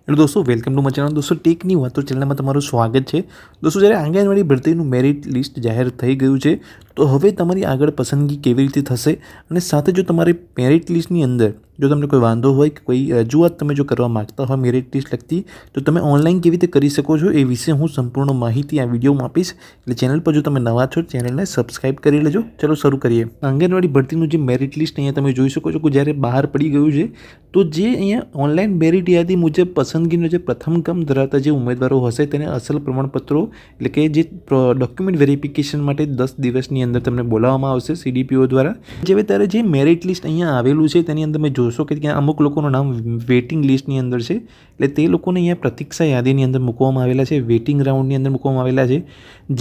એટલે દોસ્તો welcome to my channel. દોસ્તો ટેકની વાતો ચેનલમાં તમારું સ્વાગત છે। દોસ્તો જ્યારે આંગણવાડી ભરતીનું મેરિટ લિસ્ટ જાહેર થઈ ગયું છે તો હવે તમારી આગળ પસંદગી કેવી રીતે થશે અને સાથે જો તમારી મેરિટ લિસ્ટની અંદર જો તમને કોઈ વાંધો હોય કે કોઈ રજૂઆત તમે જો કરવા માગતા હોય મેરિટ લિસ્ટ લગતી તો તમે ઓનલાઈન કેવી રીતે કરી શકો છો એ વિશે હું સંપૂર્ણ માહિતી આ વિડીયોમાં આપીશ। એટલે ચેનલ પર જો તમે નવા છો ચેનલને સબસ્ક્રાઈબ કરી લેજો। ચલો શરૂ કરીએ। આંગણવાડી ભરતીનું જે મેરિટ લિસ્ટ અહીંયા તમે જોઈ શકો છો કે જ્યારે બહાર પડી ગયું છે તો જે અહીંયા ઓનલાઈન મેરિટ યાદી મુજબ પસંદગીનો જે પ્રથમ ક્રમ ધરાવતા જે ઉમેદવારો હશે તેને અસલ પ્રમાણપત્રો એટલે કે જે ડોક્યુમેન્ટ વેરિફિકેશન માટે 10 દિવસની અંદર તમને બોલાવવામાં આવશે CDPO દ્વારા। જેવી ત્યારે જે મેરિટ લિસ્ટ અહીંયા આવેલું છે તેની અંદર તમે જોશો કે ત્યાં અમુક લોકોનું નામ વેઇટિંગ લિસ્ટની અંદર છે, એટલે તે લોકોને અહીંયા પ્રતીક્ષા યાદીની અંદર મૂકવામાં આવેલા છે, વેઇટિંગ રાઉન્ડની અંદર મૂકવામાં આવેલા છે।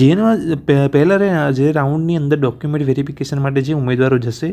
જેના પહેલાં જે રાઉન્ડની અંદર ડોક્યુમેન્ટ વેરિફિકેશન માટે જે ઉમેદવારો જશે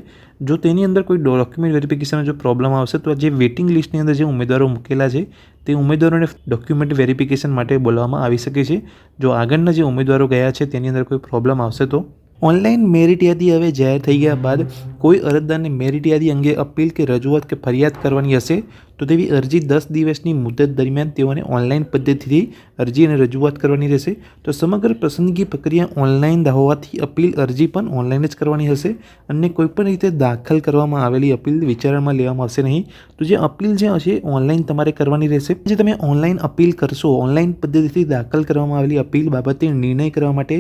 જો તેની અંદર કોઈ ડોક્યુમેન્ટ વેરિફિકેશનનો જો પ્રોબ્લેમ આવશે તો જે વેઇટિંગ લિસ્ટની અંદર જે ઉમેદવારો મૂકેલા છે તે ઉમેદવારોને ડોક્યુમેન્ટ વેરિફિકેશન માટે બોલાવવામાં આવી શકે છે। જો આગળના જે ઉમેદવારો ગયા છે તેની અંદર કોઈ પ્રોબ્લેમ આવશે તો ઓનલાઈન મેરિટ યાદી હવે જાહેર થઈ ગયા બાદ કોઈ અરજદારને મેરિટ યાદી અંગે અપીલ કે રજૂઆત કે ફરિયાદ કરવાની હશે તો તેવી અરજી 10 દિવસની મુદત દરમિયાન તેઓને ઓનલાઈન પદ્ધતિથી અરજી અને રજૂઆત કરવાની રહેશે। તો સમગ્ર પસંદગી પ્રક્રિયા ઓનલાઈન હોવાથી અપીલ અરજી પણ ઓનલાઈન જ કરવાની હશે અને કોઈપણ રીતે દાખલ કરવામાં આવેલી અપીલ વિચારણામાં લેવામાં આવશે નહીં। તો જે અપીલ જે હશે ઓનલાઈન તમારે કરવાની રહેશે। જે તમે ઓનલાઈન અપીલ કરશો ઓનલાઈન પદ્ધતિથી દાખલ કરવામાં આવેલી અપીલ બાબતે નિર્ણય કરવા માટે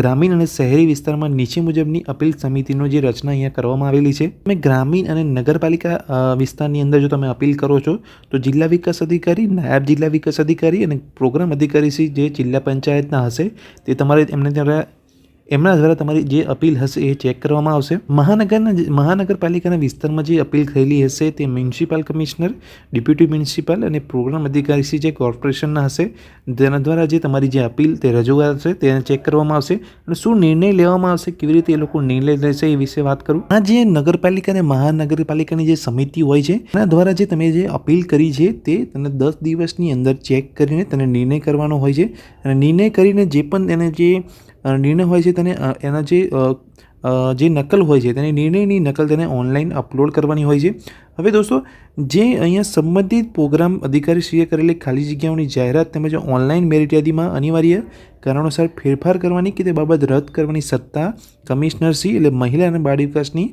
ગ્રામીણ અને શહેરી વિસ્તારમાં નીચે મુજબની અપીલ સમિતિનો જે રચના અહીંયા કરવામાં આવેલી છે। તમે ગ્રામીણ અને નગરપાલિકા વિસ્તારની અંદર જો તમે અપીલ કરો છો તો જિલ્લા વિકાસ અધિકારી, નાયબ જિલ્લા વિકાસ અધિકારી અને પ્રોગ્રામ અધિકારી જે જિલ્લા પંચાયતના હશે તે તમારે એમના દ્વારા તમારી જે અપીલ હશે એ ચેક કરવામાં આવશે। મહાનગરપાલિકાના વિસ્તારમાં જે અપીલ થયેલી હશે તે મ્યુનિસિપલ કમિશનર, ડેપ્યુટી મ્યુનિસિપલ અને પ્રોગ્રામ અધિકારી જે કોર્પોરેશનના હશે તેના દ્વારા જે તમારી જે અપીલ તે રજૂઆત છે તેને ચેક કરવામાં આવશે અને શું નિર્ણય લેવામાં આવશે, કેવી રીતે એ લોકો નિર્ણય લેશે એ વિશે વાત કરું। આ જે નગરપાલિકા અને મહાનગરપાલિકાની જે સમિતિ હોય છે એના દ્વારા જે તમે જે અપીલ કરી છે તે તને 10 દિવસની અંદર ચેક કરીને તેને નિર્ણય કરવાનો હોય છે અને નિર્ણય કરીને જે પણ તેને જે નિર્ણય હોય છે તેને એના જે નકલ હોય છે તેની નિર્ણયની નકલ તેને ઓનલાઈન અપલોડ કરવાની હોય છે। હવે દોસ્તો જે અહીંયા સંબંધિત પ્રોગ્રામ અધિકારીશ્રીએ કરેલી ખાલી જગ્યાઓની જાહેરાત તેમજ ઓનલાઈન મેરિટ યાદીમાં અનિવાર્ય કારણોસર ફેરફાર કરવાની કે તે બાબત રદ કરવાની સત્તા કમિશનરશ્રી એટલે મહિલા અને બાળ વિકાસની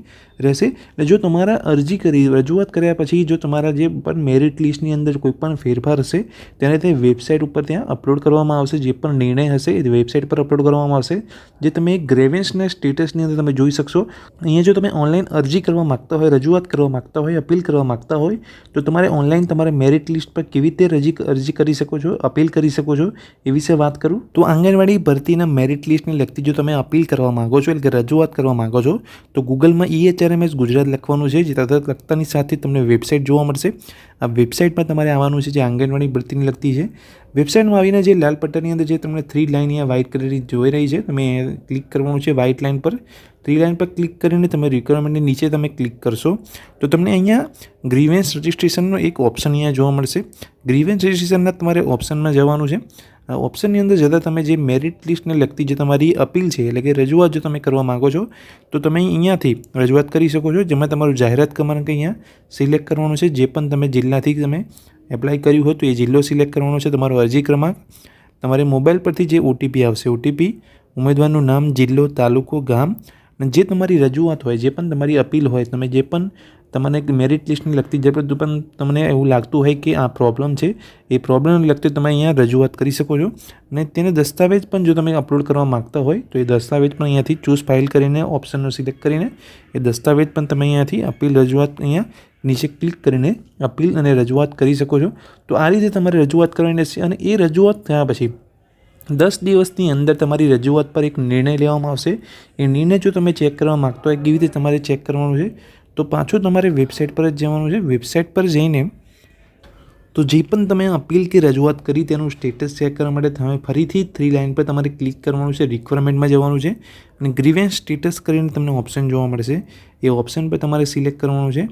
રહેશે। એટલે જો તમારા અરજી કરી રજૂઆત કર્યા પછી જો તમારા જે પણ મેરિટ લિસ્ટની અંદર કોઈ પણ ફેરફાર હશે તેને તે વેબસાઇટ ઉપર ત્યાં અપલોડ કરવામાં આવશે। જે પણ નિર્ણય હશે એ વેબસાઇટ પર અપલોડ કરવામાં આવશે। જે તમે ગ્રેવેન્સના સ્ટેટસની અંદર તમે જોઈ શકશો। અહીંયા જો તમે ઓનલાઈન અરજી કરવા માગતા હોય, રજૂઆત કરવા માગતા હોય, અપીલ કરવા માગતા હોય તો તમારે ઓનલાઈન તમારે મેરિટ લિસ્ટ પર કેવી રીતે અરજી કરી શકો છો, અપીલ કરી શકો છો એ વિશે વાત કરું તો આંગણવાડી ભરતીના મેરિટ લિસ્ટને લગતી જો તમે અપીલ કરવા માગો છો એટલે કે રજૂઆત કરવા માગો છો તો ગૂગલમાં EHRMS ગુજરાત લખવાનું છે। જે તરત લખતાની સાથે તમને વેબસાઇટ જોવા મળશે। આ વેબસાઇટમાં તમારે આવવાનું છે જે આંગણવાડી ભરતીને લગતી છે। વેબસાઇટમાં આવીને જે લાલ પટ્ટાની અંદર જે તમને 3 લાઇન અહીંયા વ્હાઇટ કલરની જોઈ રહી છે તમે ક્લિક કરવાનું છે વ્હાઇટ લાઇન પર। 3 લાઇન પર ક્લિક કરીને તમે રિક્વાયરમેન્ટની નીચે તમે ક્લિક કરશો તો તમને અહીંયા ગ્રીવેન્સ રજિસ્ટ્રેશનનો એક ઓપ્શન અહીંયા જોવા મળશે। ગ્રીવેન્સ રજિસ્ટ્રેશનના તમારે ઓપ્શનમાં જવાનું છે। ઓપ્શનની અંદર જતાં તમે જે મેરિટ લિસ્ટને લગતી જે તમારી અપીલ છે એટલે કે રજૂઆત જો તમે કરવા માગો છો તો તમે અહીંયાથી રજૂઆત કરી શકો છો। જેમાં તમારું જાહેરાત ક્રમાંક અહીંયા સિલેક્ટ કરવાનું છે। જે પણ તમે જિલ્લાથી તમે એપ્લાય કર્યું હોય તો એ જિલ્લો સિલેક્ટ કરવાનો છે, તમારો અરજી ક્રમાંક, તમારે મોબાઈલ પરથી જે OTP આવશે OTP, ઉમેદવારનું નામ, જિલ્લો, તાલુકો, ગામ અને જે તમારી રજૂઆત હોય, જે પણ તમારી અપીલ હોય, તમે જે પણ તમને મેરિટ લિસ્ટની લગતી જે પણ તમને એવું લાગતું હોય કે આ પ્રોબ્લેમ છે એ પ્રોબ્લેમને લગતી તમે અહીંયા રજૂઆત કરી શકો છો। અને તેને દસ્તાવેજ પણ જો તમે અપલોડ કરવા માગતા હોય તો એ દસ્તાવેજ પણ અહીંયાથી ચૂઝ ફાઇલ કરીને ઓપ્શનનો સિલેક્ટ કરીને એ દસ્તાવેજ પણ તમે અહીંયાથી અપીલ રજૂઆત અહીંયા નીચે ક્લિક કરીને અપીલ અને રજૂઆત કરી શકો છો। તો આ રીતે તમારે રજૂઆત કરવાની રહેશે અને એ રજૂઆત થયા પછી 10 દિવસની અંદર તમારી રજૂઆત પર એક નિર્ણય લેવામાં આવશે। એ નિર્ણય જો તમે ચેક કરવા માગતો હોય કેવી રીતે તમારે ચેક કરવાનું છે તો પાછું તમારે વેબસાઇટ પર જ જવાનું છે। વેબસાઇટ પર જઈને તો જે પણ તમે અપીલ કે રજૂઆત કરી તેનું સ્ટેટસ ચેક કરવા માટે તમે ફરીથી 3 લાઇન પર તમારે ક્લિક કરવાનું છે, રિક્વાયરમેન્ટમાં જવાનું છે અને ગ્રીવેન્સ સ્ટેટસ કરીને તમને ઓપ્શન જોવા મળશે। એ ઓપ્શન પર તમારે સિલેક્ટ કરવાનું છે।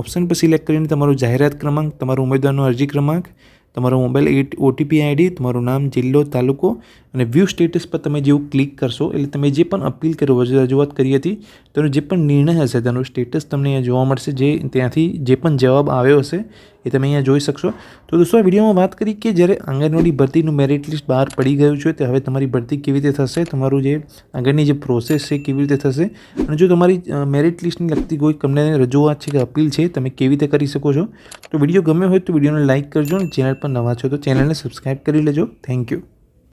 ઓપ્શન પર સિલેક્ટ કરીને તમારો જાહેરાત ક્રમાંક, તમારો ઉમેદવારનો અરજી ક્રમાંક, તમારો મોબાઈલ OTP ID, તમારું નામ, જિલ્લો, તાલુકો અને વ્યૂ સ્ટેટસ પર તમે જેવું ક્લિક કરશો એટલે તમે જે પણ અપીલ કે રજૂઆત કરી હતી તેનો જે પણ નિર્ણય હશે તેનું સ્ટેટસ તમને અહીંયા જોવા મળશે। જે ત્યાંથી જે પણ જવાબ આવ્યો હશે એ તમે અહીંયા જોઈ શકશો. તો દોસ્તો આ વિડીયોમાં વાત કરી કે જ્યારે આંગણવાડી ભરતીનું મેરિટ લિસ્ટ બહાર પડી ગયું છે તો હવે તમારી ભરતી કેવી રીતે થશે, તમારું જે આગળની જે પ્રોસેસ છે કેવી રીતે થશે, અને જો તમારી મેરિટ લિસ્ટની લગતી કોઈ તમને રજૂઆત છે કે અપીલ છે તમે કેવી રીતે કરી શકો છો. તો વિડીયો ગમ્યો હોય તો વિડીયોને લાઇક કરજો અને ચેનલ પર નવા છો તો ચેનલને સબસ્ક્રાઈબ કરી લેજો. Thank you.